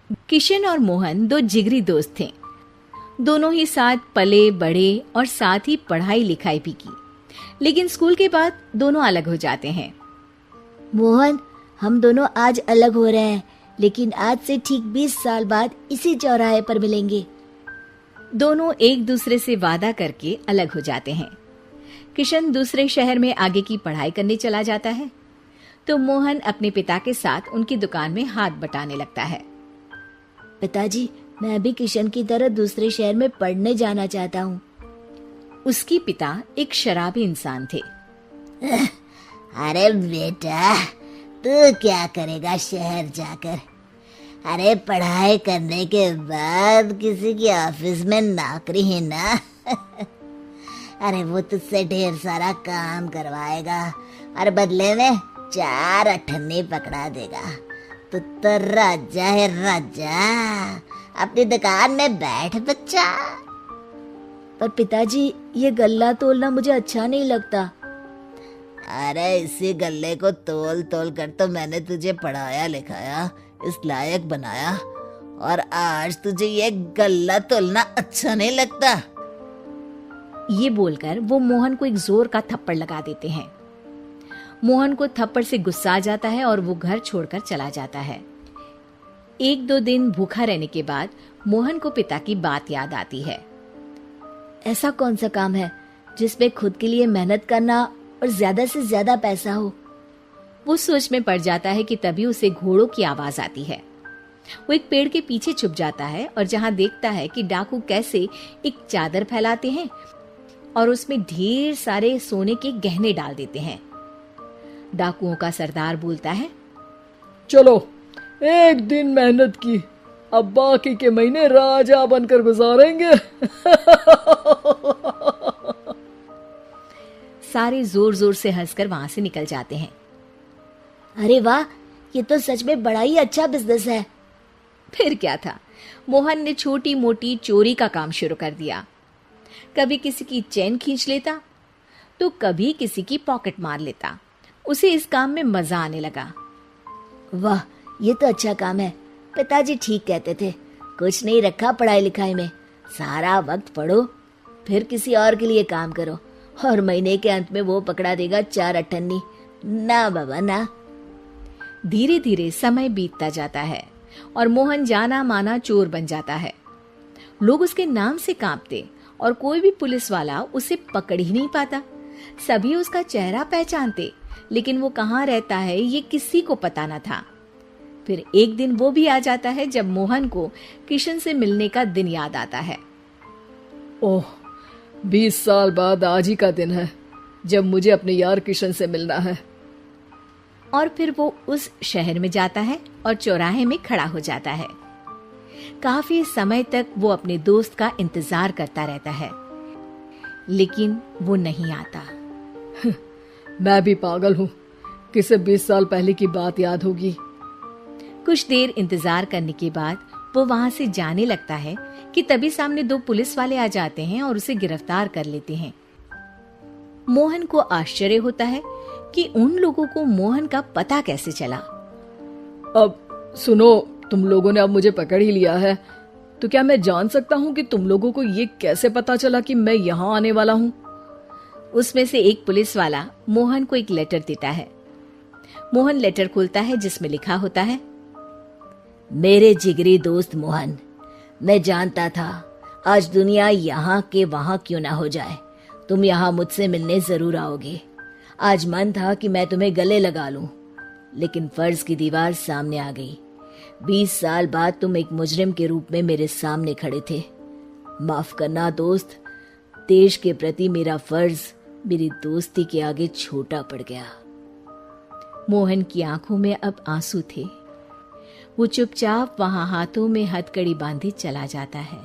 किशन और मोहन दो जिगरी दोस्त थे। दोनों ही साथ पले बड़े और साथ ही पढ़ाई लिखाई भी की, लेकिन स्कूल के बाद दोनों अलग हो जाते हैं। मोहन, हम दोनों आज अलग हो रहे हैं, लेकिन आज से ठीक 20 साल बाद इसी चौराहे पर मिलेंगे। दोनों एक दूसरे से वादा करके अलग हो जाते हैं। किशन दूसरे शहर में आगे की पढ़ाई करने चला जाता है, तो मोहन अपने पिता के साथ उनकी दुकान में हाथ बटाने लगता है। पिताजी, मैं भी किशन की तरह दूसरे शहर में पढ़ने जाना चाहता हूँ। उसके पिता एक शराबी इंसान थे। अरे बेटा, तू क्या करेगा शहर जाकर? अरे पढ़ाई करने के बाद किसी की ऑफिस में नौकरी है ना। अरे वो तुझसे ढेर सारा काम करवाएगा और बदले में 4 अठन्नी पकड़ा देगा। तो राजा है राजा, अपनी दुकान में बैठ बच्चा। पर पिताजी, ये गल्ला तोलना मुझे अच्छा नहीं लगता। अरे इसी गल्ले को तोल तोल कर तो मैंने तुझे पढ़ाया लिखाया, इस लायक बनाया, और आज तुझे ये गल्ला तोलना अच्छा नहीं लगता। ये बोलकर वो मोहन को एक जोर का थप्पड़ लगा देते हैं। मोहन को थप्पड़ से गुस्सा आ जाता है और वो घर छोड़कर चला जाता है। 1-2 दिन भूखा रहने के बाद मोहन को पिता की बात याद आती है। ऐसा कौन सा काम है जिसमें खुद के लिए मेहनत करना और ज्यादा से ज्यादा पैसा हो? वो सोच में पड़ जाता है कि तभी उसे घोड़ों की आवाज आती है। वो एक पेड़ के पीछे छुप जाता है और जहां देखता है कि डाकू कैसे एक चादर फैलाते हैं और उसमें ढेर सारे सोने के गहने डाल देते हैं। डाकुओं का सरदार बोलता है, चलो, एक दिन मेहनत की, अब बाकी के महीने राजा बनकर गुजारेंगे। सारे जोर जोर से हंसकर वहां से निकल जाते हैं। अरे वाह, ये तो सच में बड़ा ही अच्छा बिजनेस है। फिर क्या था, मोहन ने छोटी मोटी चोरी का काम शुरू कर दिया। कभी किसी की चेन खींच लेता तो कभी किसी की पॉकेट मार लेता। उसे इस काम में मजा आने लगा। वाह, ये तो अच्छा काम है। पिताजी ठीक कहते थे, कुछ नहीं रखा पढ़ाई लिखाई में, सारा वक्त पढ़ो, फिर किसी और के लिए काम करो, और महीने के अंत में वो पकड़ा देगा 4 अठन्नी। ना बाबा ना। धीरे धीरे समय बीतता जाता है और मोहन जाना माना चोर बन जाता है। लोग उसके नाम से कांपते और कोई भी पुलिस वाला उसे पकड़ ही नहीं पाता। सभी उसका चेहरा पहचानते, लेकिन वो कहाँ रहता है ये किसी को पता न था। फिर एक दिन वो भी आ जाता है जब मोहन को किशन से मिलने का दिन याद आता है। ओह, 20 साल बाद आज ही का दिन है जब मुझे अपने यार किशन से मिलना है। और फिर वो उस शहर में जाता है और चौराहे में खड़ा हो जाता है। काफी समय तक वो अपने दोस्त का इंतजार करता रहता है, लेकिन वो नहीं आता। मैं भी पागल हूँ, किसे 20 साल पहले की बात याद होगी। कुछ देर इंतजार करने के बाद वो वहां से जाने लगता है कि तभी सामने 2 पुलिस वाले आ जाते हैं और उसे गिरफ्तार कर लेते हैं। मोहन को आश्चर्य होता है कि उन लोगों को मोहन का पता कैसे चला। अब सुनो, तुम लोगों ने अब मुझे पकड़ ही लिया है, तो क्या मैं जान सकता हूँ कि तुम लोगों को ये कैसे पता चला कि मैं यहाँ आने वाला हूँ? उसमें से एक पुलिस वाला मोहन को एक लेटर देता है। मोहन लेटर खोलता है जिसमें लिखा होता है, मेरे जिगरी दोस्त मोहन, मैं जानता था आज दुनिया यहाँ के वहाँ क्यों ना हो जाए, तुम यहाँ मुझसे मिलने जरूर आओगे। आज मन था कि मैं तुम्हें गले लगा लूं, लेकिन फर्ज की दीवार सामने आ गई। 20 साल बाद तुम एक मुजरिम के रूप में मेरे सामने खड़े थे। माफ करना दोस्त, देश के प्रति मेरा फर्ज मेरी दोस्ती के आगे छोटा पड़ गया। मोहन की आंखों में अब आंसू थे। वो चुपचाप वहां हाथों में हथकड़ी बांधे चला जाता है।